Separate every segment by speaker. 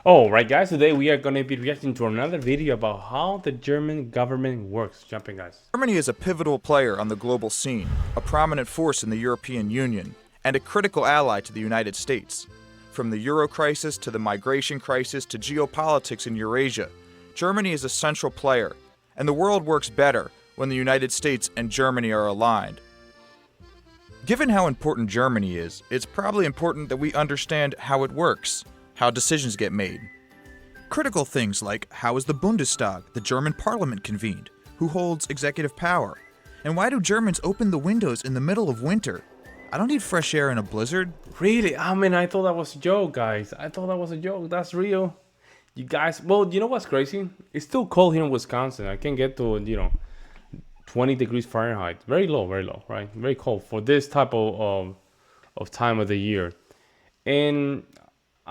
Speaker 1: Alright guys, today we are going to be reacting to another video about how the German government works. Jump in guys.
Speaker 2: Germany is a pivotal player on the global scene, a prominent force in the European Union, and a critical ally to the United States. From the Euro crisis to the migration crisis to geopolitics in Eurasia, Germany is a central player, and the world works better when the United States and Germany are aligned. Given how important Germany is, it's probably important that we understand how it works, how decisions get made. Critical things like how is the Bundestag, the German parliament, convened, who holds executive power, and why do Germans open the windows in the middle of winter? I don't need fresh air in a blizzard.
Speaker 1: Really? I mean, I thought that was a joke, guys. I thought that was a joke. That's real. You guys, well, you know what's crazy? It's still cold here in Wisconsin. I can get to, 20 degrees Fahrenheit. Very low, right? Very cold for this type of time of the year. And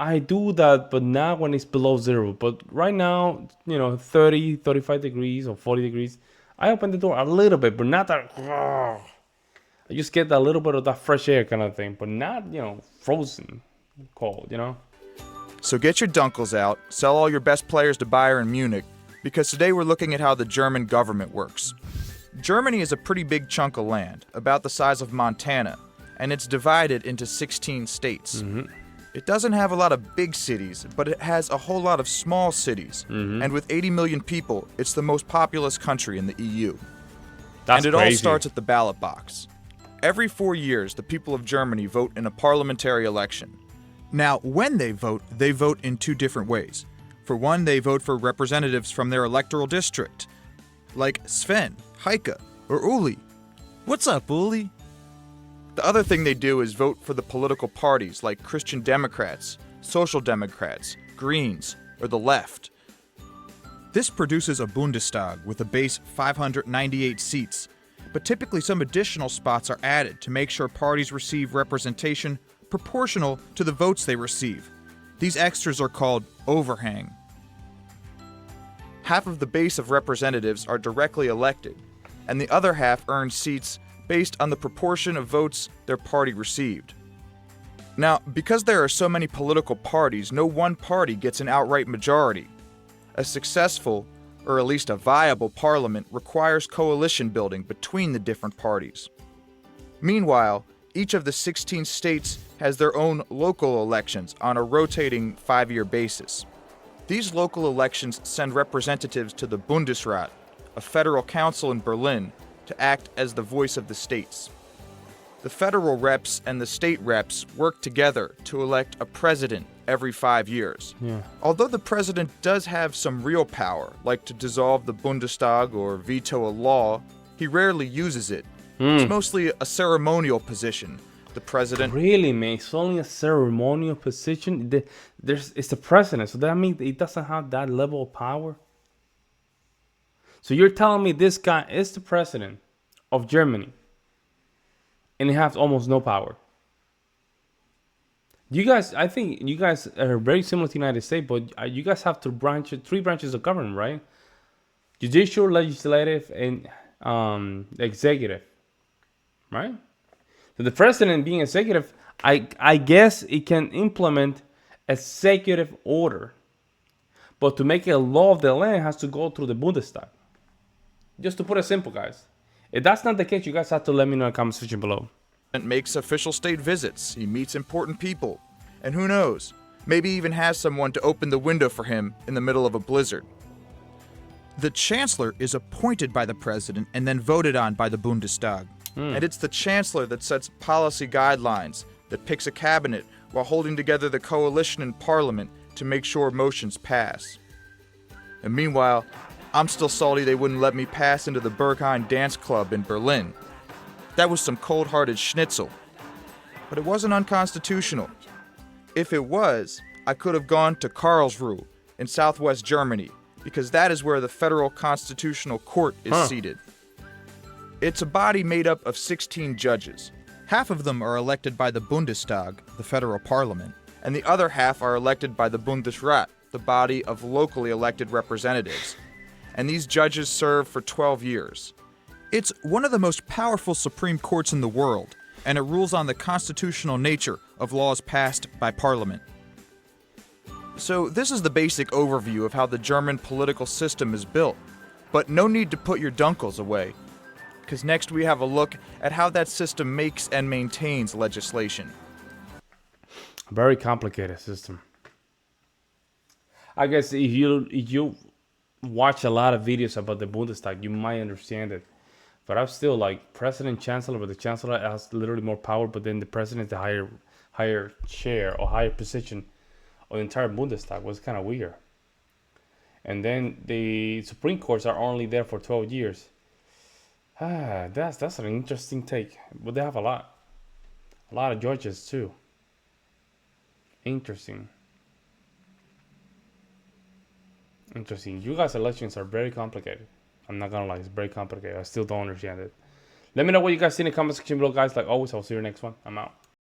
Speaker 1: I do that, but not when it's below zero. But right now, 30, 35 degrees or 40 degrees, I open the door a little bit, but not that. I just get a little bit of that fresh air kind of thing, but not, frozen cold,
Speaker 2: So get your dunkels out, sell all your best players to Bayern Munich, because today we're looking at how the German government works. Germany is a pretty big chunk of land, about the size of Montana, and it's divided into 16 states. It doesn't have a lot of big cities, but it has a whole lot of small cities. And with 80 million people, it's the most populous country in the EU.
Speaker 1: That's
Speaker 2: and it
Speaker 1: crazy.
Speaker 2: all starts at the ballot box. Every 4 years, the people of Germany vote in a parliamentary election. Now, when they vote in two different ways. For one, they vote for representatives from their electoral district, like Sven, Heike, or Uli. What's up, Uli? The other thing they do is vote for the political parties like Christian Democrats, Social Democrats, Greens, or the left. This produces a Bundestag with a base 598 seats, but typically some additional spots are added to make sure parties receive representation proportional to the votes they receive. These extras are called overhang. Half of the base of representatives are directly elected, and the other half earn seats based on the proportion of votes their party received. Now, because there are so many political parties, no one party gets an outright majority. A successful, or at least a viable parliament requires coalition building between the different parties. Meanwhile, each of the 16 states has their own local elections on a rotating 5-year basis. These local elections send representatives to the Bundesrat, a federal council in Berlin, to act as the voice of the states. The federal reps and the state reps work together to elect a president every 5 years. Although the president does have some real power, like to dissolve the Bundestag or veto a law, he rarely uses it. It's mostly a ceremonial position. The president...
Speaker 1: Really, man? It's only a ceremonial position? It's the president, so that means he doesn't have that level of power? So you're telling me this guy is the president of Germany and he has almost no power? I think you guys are very similar to the United States, but you guys have three branches of government, right? Judicial, legislative, and executive, right? So the president being executive, I guess it can implement executive order, but to make it a law of the land, it has to go through the Bundestag. Just to put it simple, guys. If that's not the case, you guys have to let me know in the comment section below.
Speaker 2: Makes official state visits, he meets important people, and who knows, maybe even has someone to open the window for him in the middle of a blizzard. The chancellor is appointed by the president and then voted on by the Bundestag. And it's the chancellor that sets policy guidelines, that picks a cabinet while holding together the coalition in parliament to make sure motions pass. And meanwhile, I'm still salty they wouldn't let me pass into the Berghain Dance Club in Berlin. That was some cold-hearted schnitzel. But it wasn't unconstitutional. If it was, I could have gone to Karlsruhe in southwest Germany, because that is where the Federal Constitutional Court is seated. It's a body made up of 16 judges. Half of them are elected by the Bundestag, the federal parliament, and the other half are elected by the Bundesrat, the body of locally elected representatives. And these judges serve for 12 years. It's one of the most powerful Supreme Courts in the world, and it rules on the constitutional nature of laws passed by Parliament. So, this is the basic overview of how the German political system is built. But no need to put your dunkels away, because next we have a look at how that system makes and maintains legislation.
Speaker 1: Very complicated system. I guess if you watch a lot of videos about the Bundestag, you might understand it. But I'm still like president chancellor, but the chancellor has literally more power, but then the president is the higher chair or higher position of the entire Bundestag. Was kind of weird. And then the Supreme Courts are only there for 12 years. That's an interesting take. But they have a lot of judges too. Interesting. Interesting. You guys' elections are very complicated. I'm not gonna lie, it's very complicated. I still don't understand it. Let me know what you guys see in the comment section below, guys. Like always, I'll see you next one. I'm out.